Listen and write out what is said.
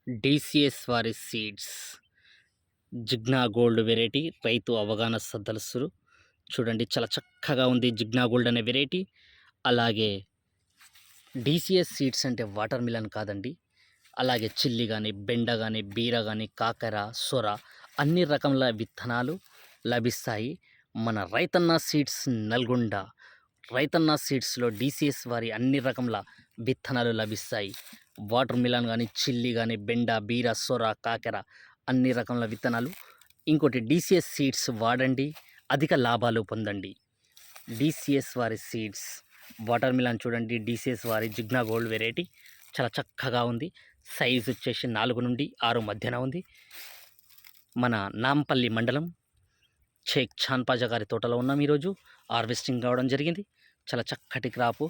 DCS వారి seeds జిగ్నా gold variety రైతు అవగాహన సదస్సులు చూడండి, చాలా చక్కగా ఉంది జిగ్నా గోల్డ్ అనే వెరైటీ. అలాగే డీసీఎస్ సీడ్స్ అంటే వాటర్ మిలన్ కాదండి. అలాగే చిల్లి కానీ, బెండ కానీ, బీర కానీ, కాకర, సొర అన్ని రకముల విత్తనాలు లభిస్తాయి మన రైతన్న సీడ్స్ నల్గొండ. రైతన్న సీడ్స్లో డీసీఎస్ వారి అన్ని రకముల విత్తనాలు లభిస్తాయి. వాటర్ మిలన్ కానీ, చిల్లి కానీ, బెండ, బీర, సొర, కాకర అన్ని రకముల విత్తనాలు. ఇంకోటి డీసీఎస్ సీడ్స్ వాడండి, అధిక లాభాలు పొందండి. డీసీఎస్ వారి సీడ్స్ వాటర్ మిలన్ చూడండి, డీసీఎస్ వారి జిగ్నా గోల్డ్ వెరైటీ చాలా చక్కగా ఉంది. సైజ్ వచ్చేసి 4 నుండి 6 మధ్యన ఉంది. మన నాంపల్లి మండలం షేక్ చాన్పాజా గారి తోటలో ఉన్నాం. ఈరోజు హార్వెస్టింగ్ కావడం జరిగింది. చాలా చక్కటి క్రాపు.